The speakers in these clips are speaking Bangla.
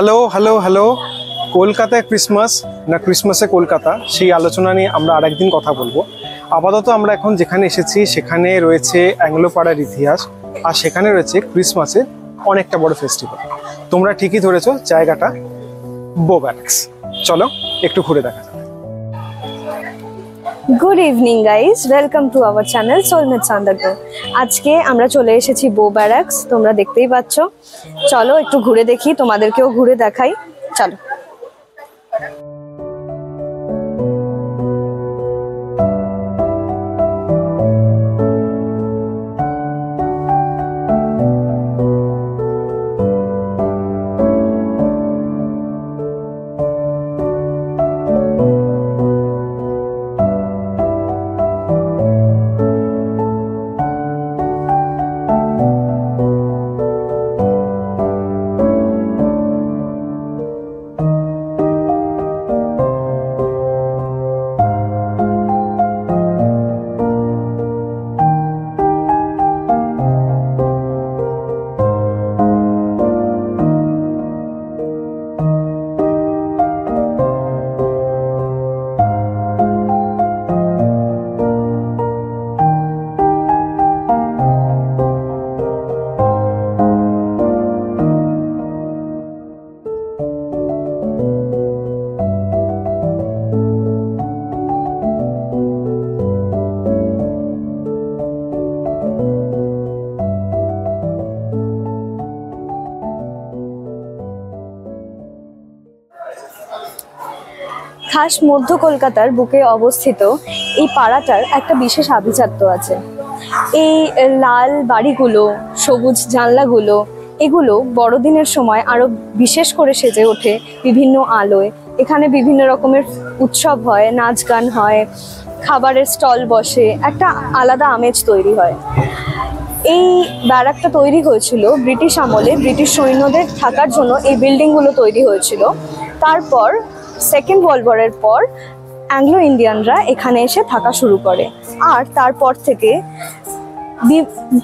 হ্যালো হ্যালো হ্যালো, কলকাতায় ক্রিসমাস না ক্রিসমাসে কলকাতা, সেই আলোচনা নিয়ে আমরা আরেকদিন কথা বলবো। আপাতত আমরা এখন যেখানে এসেছি সেখানে রয়েছে অ্যাংলোপাড়ার ইতিহাস, আর সেখানে রয়েছে ক্রিসমাসের অনেকটা বড় ফেস্টিভ্যাল। তোমরা ঠিকই ধরেছো, জায়গাটা বো ব্যারাকস। চলো একটু ঘুরে দেখা যাক। Good evening guys, welcome to our channel soulmates undergo. আজকে আমরা চলে এসেছি বো ব্যারাকস, তোমরা দেখতেই পাচ্ছ। চলো একটু ঘুরে দেখি, তোমাদেরকেও ঘুরে দেখাই, চলো। খাস মধ্য কলকাতার বুকে অবস্থিত এই পাড়াটার একটা বিশেষ আভিজাত্য আছে। এই লাল বাড়িগুলো, সবুজ জানলাগুলো, এগুলো বড়দিনের সময় আরো বিশেষ করে সেজে ওঠে বিভিন্ন আলোয়। এখানে বিভিন্ন রকমের উৎসব হয়, নাচ গান হয়, খাবারের স্টল বসে, একটা আলাদা আমেজ তৈরি হয়। এই ব্যারাকটা তৈরি হয়েছিল ব্রিটিশ আমলে, ব্রিটিশ সৈন্যদের থাকার জন্য এই বিল্ডিংগুলো তৈরি হয়েছিল। তারপর সেকেন্ড ওয়ার্ল্ড ওয়ারের পর অ্যাংলো ইন্ডিয়ানরা এখানে এসে থাকা শুরু করে, আর তারপর থেকে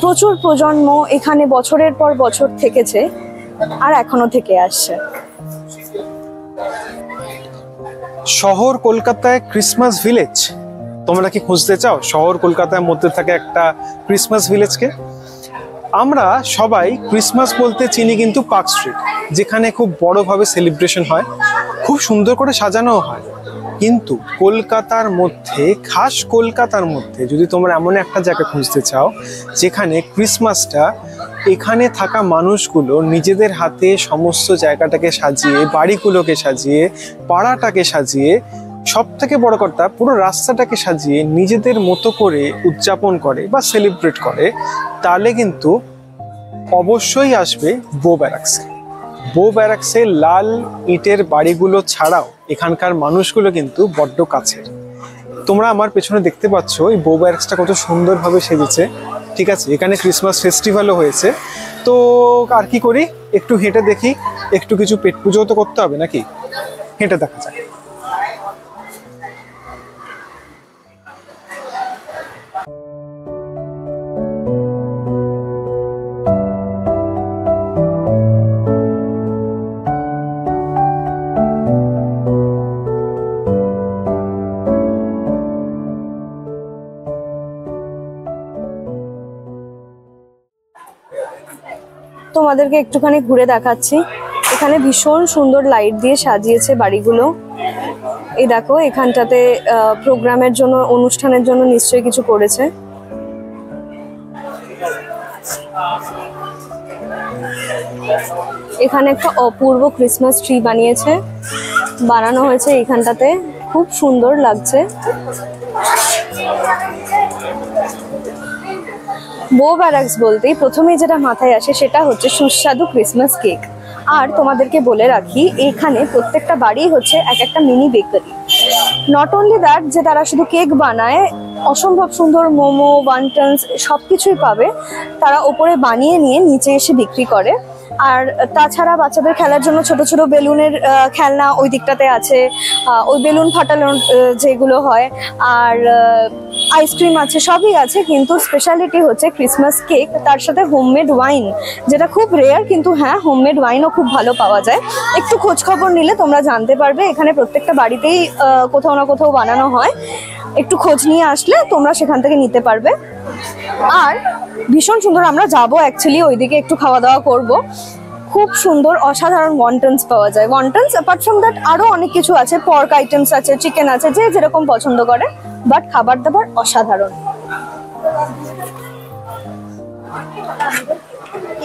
প্রচুর প্রজন্ম এখানে বছরের পর বছর থেকেছে, আর এখনো থেকে আসছে। শহর কলকাতায় ক্রিসমাস ভিলেজ, তোমরা কি খুঁজতে চাও শহর কলকাতার মধ্যে থাকে একটা ক্রিসমাস ভিলেজকে? আমরা সবাই ক্রিসমাস বলতে চিনি কিন্তু পার্ক স্ট্রিট, যেখানে খুব বড়ভাবে সেলিব্রেশন হয়, খুব সুন্দর করে সাজানো হয়। কিন্তু কলকাতার মধ্যে, খাস কলকাতার মধ্যে যদি তোমরা এমন একটা জায়গা খুঁজতে চাও যেখানে ক্রিসমাসটা এখানে থাকা মানুষগুলো নিজেদের হাতে সমস্ত জায়গাটাকে সাজিয়ে, বাড়িগুলোকে সাজিয়ে, পাড়াটাকে সাজিয়ে, সব থেকে বড় কথা পুরো রাস্তাটাকে সাজিয়ে নিজেদের মতো করে উদযাপন করে বা সেলিব্রেট করে, তাহলে কিন্তু অবশ্যই আসবে বো ব্যারাকস। বো ব্যারাকসে লাল ইটের বাড়িগুলো ছাড়াও এখানকার মানুষগুলো কিন্তু বড্ড কাছের। তোমরা আমার পেছনে দেখতে পাচ্ছ এই বো ব্যারাকসটা কত সুন্দরভাবে সেজেছে। ঠিক আছে, এখানে ক্রিসমাস ফেস্টিভ্যালও হয়েছে। তো আর কি করি, একটু হেঁটে দেখি, একটু কিছু পেট পুজোও তো করতে হবে নাকি, হেঁটে দেখা যাক। তোমাদেরকে একটুখানি ঘুরে দেখাচ্ছি। এখানে ভীষণ সুন্দর লাইট দিয়ে সাজিয়েছে বাড়িগুলো। এই দেখো, এখানটাতে প্রোগ্রামের জন্য, অনুষ্ঠানের জন্য নিশ্চয়ই কিছু করেছে। এখানে একটা অপূর্ব ক্রিসমাস ট্রি বানানো হয়েছে এখানটাতে, খুব সুন্দর লাগছে। বো ব্যারাকস বলতেই প্রথমেই যেটা মাথায় আসে সেটা হচ্ছে সুস্বাদু ক্রিসমাস কেক। আর তোমাদেরকে বলে রাখি, এখানে প্রত্যেকটা বাড়ি হচ্ছে এক একটা mini bakery. Not only that, যে তারা শুধু কেক বানায়, অসম্ভব সুন্দর মোমো, ওয়ান্টনস সবকিছুই পাবে। তারা ওপরে বানিয়ে নিয়ে নিচে এসে বিক্রি করে। আর তাছাড়া বাচ্চাদের খেলার জন্য ছোট ছোট বেলুনের খেলনা ওই দিকটাতে আছে, ওই বেলুন ফাটানোর যেগুলো হয়, আর আইসক্রিম আছে, সবই আছে। কিন্তু স্পেশালিটি হচ্ছে ক্রিসমাস কেক, তার সাথে হোমমেড ওয়াইন, যেটা খুব রেয়ার, কিন্তু হ্যাঁ হোমমেড ওয়াইনও খুব ভালো পাওয়া যায়। একটু খোঁজ খবর নিলে তোমরা জানতে পারবে, এখানে প্রত্যেকটা বাড়িতেই কোথাও না কোথাও বানানো হয়। একটু খোঁজ নিয়ে আসলে তোমরা সেখান থেকে নিতে পারবে। আর ভীষণ সুন্দর, আমরা যাবো অ্যাকচুয়ালি ওইদিকে, একটু খাওয়া দাওয়া করব। খুব সুন্দর অসাধারণ ওয়ান্টনস পাওয়া যায়। ওয়ান্টনস অ্যাপার্ট ফ্রম দ্যাট আরো অনেক কিছু আছে, পর্ক আইটেমস আছে, চিকেন আছে, যে যেরকম পছন্দ করে, বাট খাবার দাবার অসাধারণ।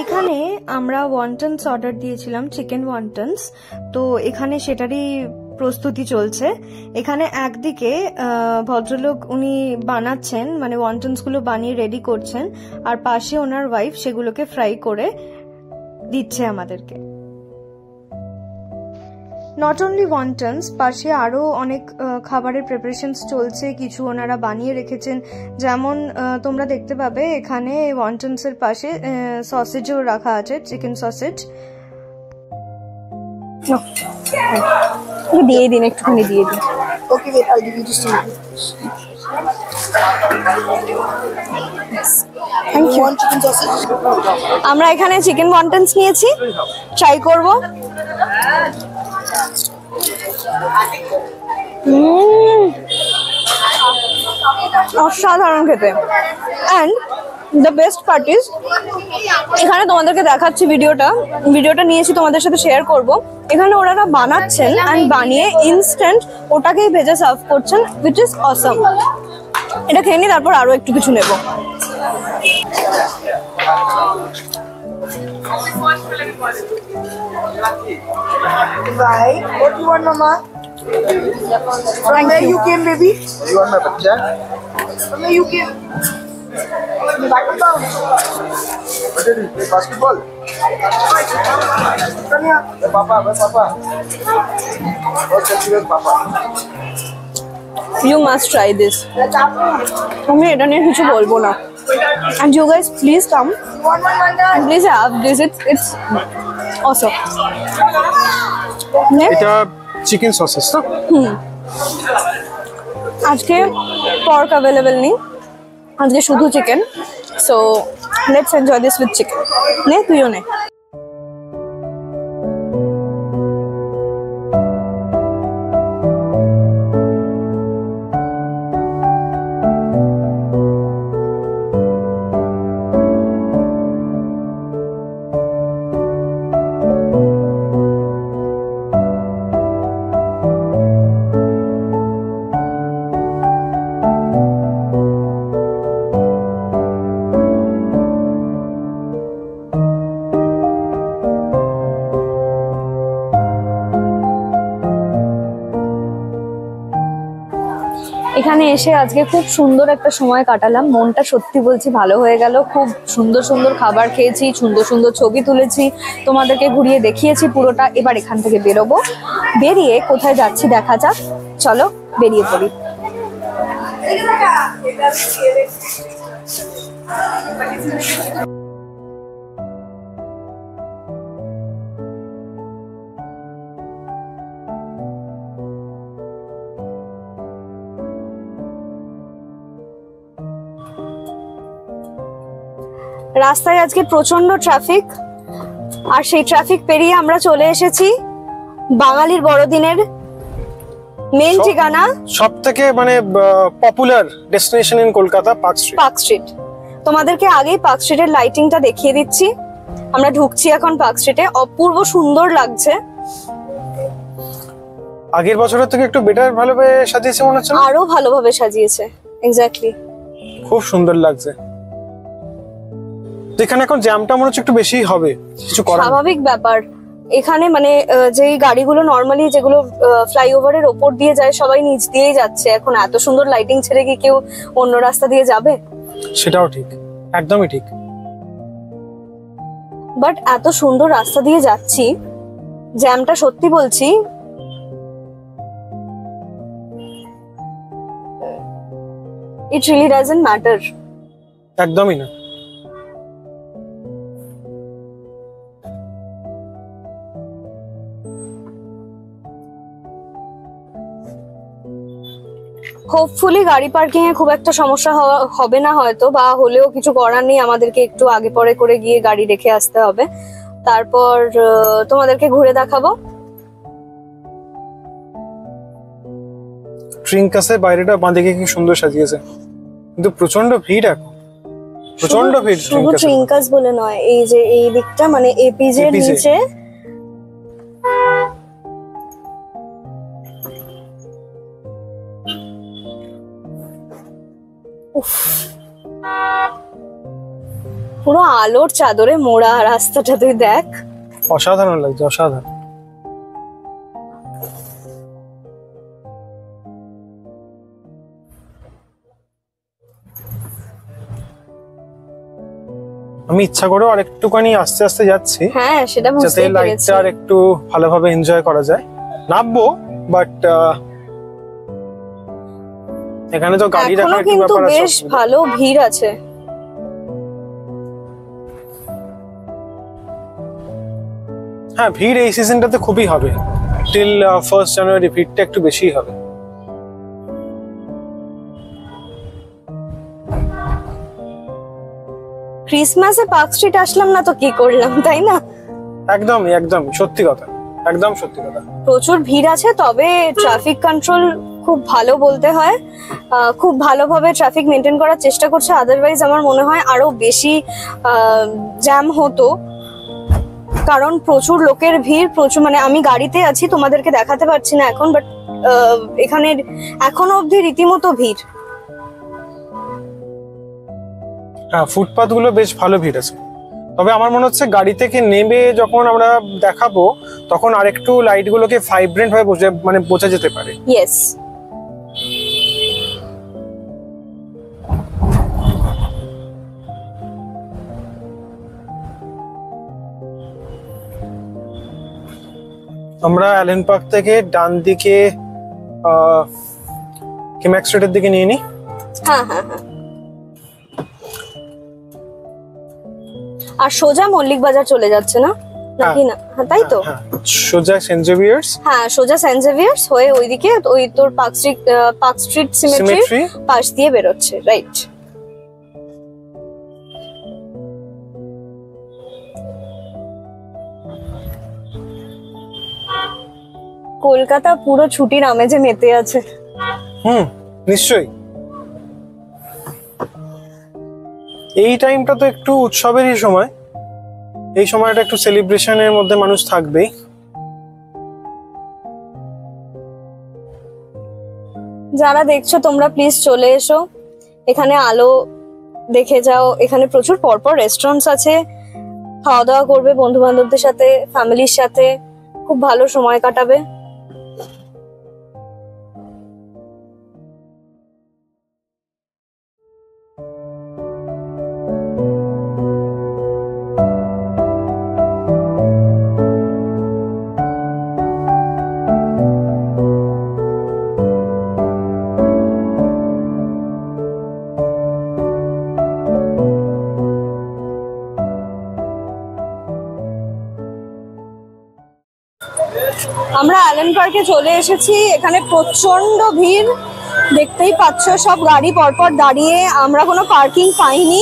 এখানে আমরা ওয়ান্টনস অর্ডার দিয়েছিলাম, চিকেন ওয়ান্টনস। তো এখানে সেটারই প্রস্তুতি চলছে। এখানে একদিকে ভদ্রলোক উনি বানাচ্ছেন, মানে ওয়ান্টনস গুলো বানিয়ে রেডি করছেন, আর পাশে ওনার ওয়াইফ সেগুলোকে ফ্রাই করে দিচ্ছে আমাদেরকে। নট অনলি ওয়ান্টনস, পাশে আরো অনেক খাবারের প্রিপারেশনস চলছে, কিছু ওনারা বানিয়ে রেখেছেন। যেমন তোমরা দেখতে পাবে এখানে ওয়ান্টনস এর পাশে সসেজও রাখা আছে, চিকেন সসেজ। দিয়ে দিন, একটুখানি দিয়ে দিন। Okay, wait, I'll give you just a minute. Thank you. One chicken sausage. আমরা এখানে চিকেন ওয়ান্টনস নিয়েছি, ট্রাই করব। অসাধারণ খেতে। And the best part is, এখানে তোমাদেরকে দেখাচ্ছি ভিডিওটা নিয়েছি, তোমাদের সাথে শেয়ার করব। এখানে ওনারা বানাচ্ছেন অ্যান্ড বানিয়ে ইনস্ট্যান্ট ওটাকেই ভেজে সার্ভ করছেন, উইচ ইজ অসম। এটা খেয়ে নি, তারপর আরো একটু কিছু নেব। Right. What do you want, Mama? From where you came, baby? You want my picture? From where you came? Back of town. What did you play basketball? Come here. Where Papa? Where Papa? What's your Papa? You must try this. Let's have আমি এটা নিয়ে কিছু বলবো না। And you guys please come one, Wanda. and please have this. It's awesome. এটা চিকেন সসেস তো? আজকে পর্ক অ্যাভেলেবেল নেই, আজকে শুধু chicken. So let's enjoy this with chicken. নে, তুইও নে। এখানে এসে আজকে খুব সুন্দর একটা সময় কাটালাম, মনটা সত্যি বলছি ভালো হয়ে গেল। খুব সুন্দর সুন্দর খাবার খেয়েছি, সুন্দর সুন্দর ছবি তুলেছি, তোমাদেরকে ঘুরিয়ে দেখিয়েছি পুরোটা। এবার এখান থেকে বেরোবো, বেরিয়ে কোথায় যাচ্ছি দেখা যাক। চলো বেরিয়ে পড়ি। রাস্তায় আজকে প্রচন্ড ট্রাফিক, আর সেই ট্রাফিক পেরিয়ে আমরা চলে এসেছি বাঙালির বড়দিনের মেন ঠিকানা, সব থেকে মানে popular destination in Kolkata, park street. Park street. তোমাদেরকে আগেই পার্ক স্ট্রিটের লাইটিংটা দেখিয়ে দিচ্ছি। আমরা ঢুকছি এখন পার্ক স্ট্রিটে, অপূর্ব সুন্দর লাগছে। আগের বছরের থেকে একটু বেটার ভালোভাবে সাজিয়েছে মনে হচ্ছে না? আরো ভালোভাবে সাজিয়েছে, এক্স্যাক্টলি, খুব সুন্দর লাগছে। এখানে এখন জ্যামটা মনে হচ্ছে একটু বেশি হবে, কিছু করার নেই। স্বাভাবিক ব্যাপার। এখানে মানে যেই গাড়িগুলো নর্মালি যেগুলো ফ্লাইওভারের ওপর দিয়ে যায়, সবাই নিচ দিয়েই যাচ্ছে। এখন এত সুন্দর লাইটিং ছেড়ে কি কেউ অন্য রাস্তা দিয়ে যাবে? সেটাও ঠিক, একদমই ঠিক। বাট এত সুন্দর রাস্তা দিয়ে যাচ্ছি, জ্যামটা সত্যি বলছি ইট রিয়েলি ডাজন্ট ম্যাটার। একদমই না। হোপফুলি গাড়ি পার্কিং এ খুব একটা সমস্যা হবে না হয়তো, বা হলেও কিছু করার নেই, আমাদেরকে একটু আগে পরে করে গিয়ে গাড়ি রেখে আসতে হবে। তারপর তোমাদেরকে ঘুরে দেখাবো। ট্রিঙ্কাসের বাইরেটা বাঁদিকে কি সুন্দর সাজিয়েছে, কিন্তু প্রচন্ড ভিড় এখন, প্রচন্ড ভিড়। শুধু ট্রিঙ্কাস বলে নয়, এই যে এই দিকটা মানে এপিজে এর নিচে পুরো আলোর চাদরে মোড়া রাস্তাটা, তুই দেখ। অসাধারণ লাগছে, অসাধারণ। আমি ইচ্ছা করেও আরেকটুখানি আস্তে আস্তে যাচ্ছি, হ্যাঁ সেটা যাতে বুঝতেই পেরেছি। লাইটটা আর একটু ভালোভাবে এনজয় করা যায়। নামবো, বাট এখানে তো গাড়ি এখনো রাখার কি কিন্তু ব্যাপার আছে। বেশ ভালো ভিড় আছে। হ্যাঁ, ভিড় এই সিজনটাতে খুবই হবে, টিল 1 জানুয়ারি ভিড়টা একটু বেশিই হবে। ক্রিসমাসে পার্ক স্ট্রিট আসলাম না তো কি করলাম, তাই না? একদমই একদমই সত্যি কথা, একদম সত্যি কথা। প্রচুর ভিড় আছে, তবে ট্রাফিক কন্ট্রোল খুব ভালো বলতে হয়। খুব ভালোভাবে ট্রাফিক মেনটেন করার চেষ্টা করছে, আদারওয়াইজ আমার মনে হয় আরো বেশি জ্যাম হতো, কারণ প্রচুর লোকের ভিড়। প্রচুর মানে আমি গাড়িতে আছি, তোমাদেরকে দেখাতে পারছি না এখন, বাট এখানে এখনো অবধি রীতিমতো ভিড়। হ্যাঁ, ফুটপাথ গুলো বেশ ভালো ভিড় আছে, তবে আমার মনে হচ্ছে গাড়ি থেকে নেমে যখন আমরা দেখাবো তখন আরেকটু লাইট গুলোকে ভাইব্রেন্ট ভাবে মানে বোঝা যেতে পারে। ইয়েস। আমরা অ্যালেন পার্ক থেকে ডান দিকে কিম্যাক স্ট্রিটের দিকে নিয়ে নিই। হ্যাঁ হ্যাঁ হ্যাঁ, আর সোজা মল্লিক বাজার চলে যাচ্ছে না নাকি? না, হ্যাঁ তাই তো। হ্যাঁ, সোজা সেন্ট জেভিয়ার্স। হ্যাঁ, সোজা সেন্ট জেভিয়ার্স হয়ে ওইদিকে ওই তোর পার্ক স্ট্রিট সিমেট্রি পাশ দিয়ে বেরোচ্ছে, রাইট? কলকাতা পুরো ছুটির আমেজে মেতে আছে। নিশ্চয়ই। এই টাইমটা তো একটু উৎসবেরই সময়, এই সময়টা একটু সেলিব্রেশনের মধ্যে মানুষ থাকবেই। যারা দেখছো তোমরা প্লিজ চলে এসো, এখানে আলো দেখে যাও। এখানে প্রচুর পরপর রেস্টুরেন্টস আছে, খাওয়া দাওয়া করবে বন্ধু বান্ধবদের সাথে, ফ্যামিলির সাথে, খুব ভালো সময় কাটাবে। আমরা অ্যালেন পার্কে চলে এসেছি, এখানে প্রচন্ড ভিড়, দেখতেই পাচ্ছ সব গাড়ি পরপর দাঁড়িয়ে। আমরা কোনো পার্কিং পাইনি,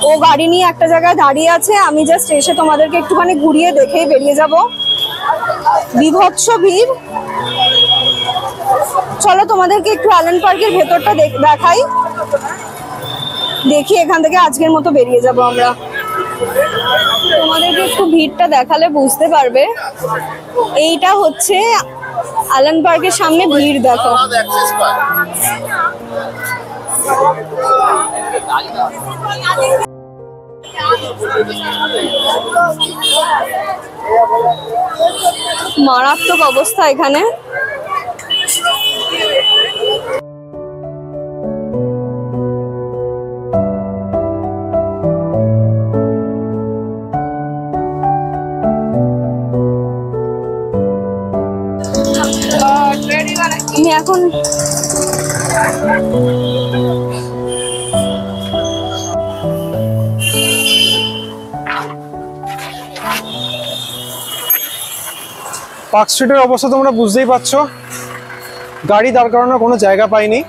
ও গাড়ি নিয়ে একটা জায়গায় দাঁড়িয়ে আছে, আমি জাস্ট এসে তোমাদেরকে একটুখানি ঘুরিয়ে দেখেই বেরিয়ে যাব। বিভৎস ভিড়। চলো তোমাদেরকে একটু অ্যালেন পার্কের ভেতরটা দেখাই, দেখি এখান থেকে আজকের মতো বেরিয়ে যাব আমরা। তোমাদেরকে একটু ভিড়টা দেখালে বুঝতে পারবে। এইটা হচ্ছে অ্যালেন পার্কের সামনে ভিড়, দেখো। মারাত্মক অবস্থা এখানে। আমি এখন পার্ক স্ট্রিটের অবস্থা তোমরা বুঝতেই পারছো, গাড়ি দাঁড় করানোর কোনো জায়গা পাইনি।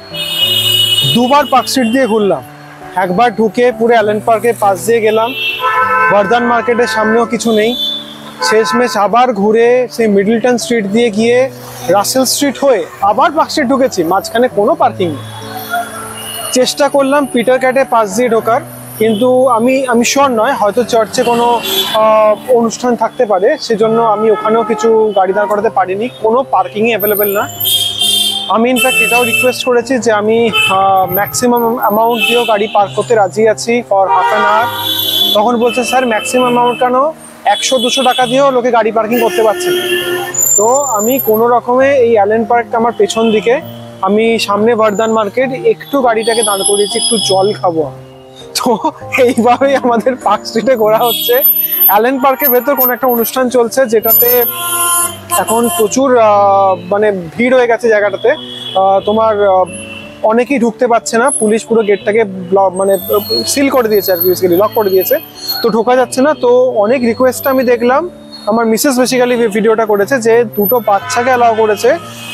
দুবার পার্ক স্ট্রিট দিয়ে ঘুরলাম, একবার ঢুকে পুরো অ্যালেন পার্কের পাশ দিয়ে গেলাম, বর্ধমান মার্কেটের সামনেও কিছু নেই, শেষমেশ আবার ঘুরে সেই মিডলটন স্ট্রিট দিয়ে গিয়ে রাসেল স্ট্রিট হয়ে আবার পার্ক স্ট্রিট ঢুকেছি, মাঝখানে কোনো পার্কিং নেই। চেষ্টা করলাম পিটার ক্যাটে পাশ দিয়ে ঢোকার, কিন্তু আমি শিওর নয়, হয়তো চার্চে কোনো অনুষ্ঠান থাকতে পারে, সেজন্য আমি ওখানেও কিছু গাড়ি দাঁড় করাতে পারিনি, কোনো পার্কিংই অ্যাভেলেবেল না। আমি ইনফ্যাক্ট এটাও রিকোয়েস্ট করেছি যে আমি ম্যাক্সিমাম অ্যামাউন্ট দিয়েও গাড়ি পার্ক করতে রাজি আছি ফর হাফ অ্যান আওয়ার। তখন বলছে স্যার ম্যাক্সিমাম অ্যামাউন্ট কেন, 100-200 টাকা দিয়েও লোকে গাড়ি পার্কিং করতে পারছে না। তো আমি কোনো রকমে এই অ্যালেন পার্ক আমার পেছন দিকে, আমি সামনে বর্ধমান মার্কেট একটু গাড়িটাকে দাঁড় করিয়েছি, একটু জল খাবো। তো এইভাবেই আমাদের পার্ক স্ট্রিটে ঘোরা হচ্ছে। অ্যালেন পার্কের ভেতর কোনো একটা অনুষ্ঠান চলছে, যেটাতে এখন প্রচুর মানে ভিড় হয়ে গেছে জায়গাটাতে। তোমার অনেকেই ঢুকতে পারছে না, পুলিশ পুরো গেটটাকে মানে সিল করে দিয়েছে আর কি, বেসিক্যালি লক করে দিয়েছে, তো ঢোকা যাচ্ছে না। তো অনেক রিকোয়েস্ট আমি দেখলাম, আমার মিসেস বেসিক্যালি ভিডিওটা করেছে যে দুটো বাচ্চাকে অ্যালাউ করেছে,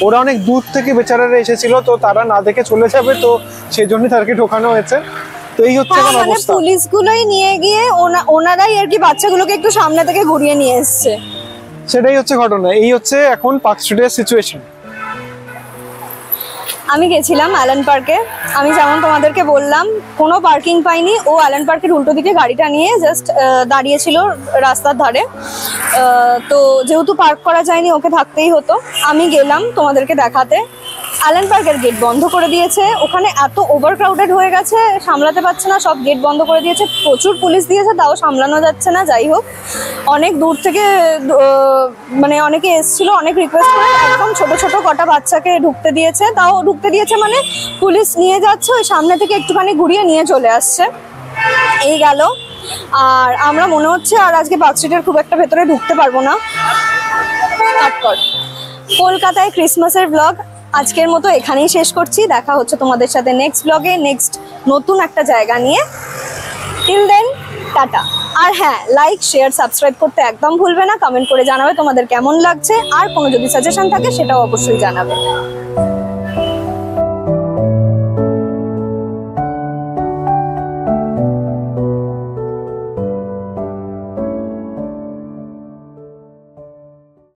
ওরা অনেক দূর থেকে বেচারারা এসেছিল, তো তারা না দেখে চলে যাবে, তো সেই জন্যই তাদেরকে ঢোকানো হয়েছে। তো এই হচ্ছে এখন অবস্থা। পুলিশগুলোই নিয়ে গিয়ে ওনারাই আর কি বাচ্চাগুলোকে একটু সামনে থেকে ঘুরিয়ে নিয়ে এসছে, সেটাই হচ্ছে ঘটনা। এই হচ্ছে এখন পার্ক স্ট্রিটের সিচুয়েশন। আমি গেছিলাম অ্যালেন পার্কে, আমি যেমন তোমাদেরকে বললাম কোনো পার্কিং পাইনি, ও অ্যালেন পার্কের উল্টো দিকে গাড়িটা নিয়ে জাস্ট দাঁড়িয়েছিল রাস্তার ধারে। তো যেহেতু পার্ক করা যায়নি, ওকে থাকতেই হতো। আমি গেলাম তোমাদেরকে দেখাতে, অ্যালেন পার্কের গেট বন্ধ করে দিয়েছে, ওখানে এত ওভার ক্রাউডেড হয়ে গেছে, সামলাতে পারছে না, সব গেট বন্ধ করে দিয়েছে, প্রচুর পুলিশ দিয়েছে, তাও সামলানো যাচ্ছে না। যাই হোক, অনেক দূর থেকে মানে অনেকে এসেছিল, অনেক রিকোয়েস্ট করে একদম ছোট ছোট কটা বাচ্চাকে ঢুকতে দিয়েছে, তাও ঢুকতে দিয়েছে মানে পুলিশ নিয়ে যাচ্ছে, ওই সামনে থেকে একটুখানি ঘুরিয়ে নিয়ে চলে আসছে। এই গেল। আর আমরা মনে হচ্ছে আর আজকে পার্ক স্ট্রিটের খুব একটা ভেতরে ঢুকতে পারবো না। কলকাতায় ক্রিসমাসের ব্লগ আজকের মতো এখানেই শেষ করছি। দেখা হচ্ছে তোমাদের সাথে নেক্সট ব্লগে, নেক্সট নতুন একটা জায়গা নিয়ে। Till then tata. আর হ্যাঁ, লাইক শেয়ার সাবস্ক্রাইব করতে একদম ভুলবে না, কমেন্ট করে জানাবে তোমাদের কেমন লাগছে, আর কোনো যদি সাজেশন থাকে সেটাও অবশ্যই জানাবে।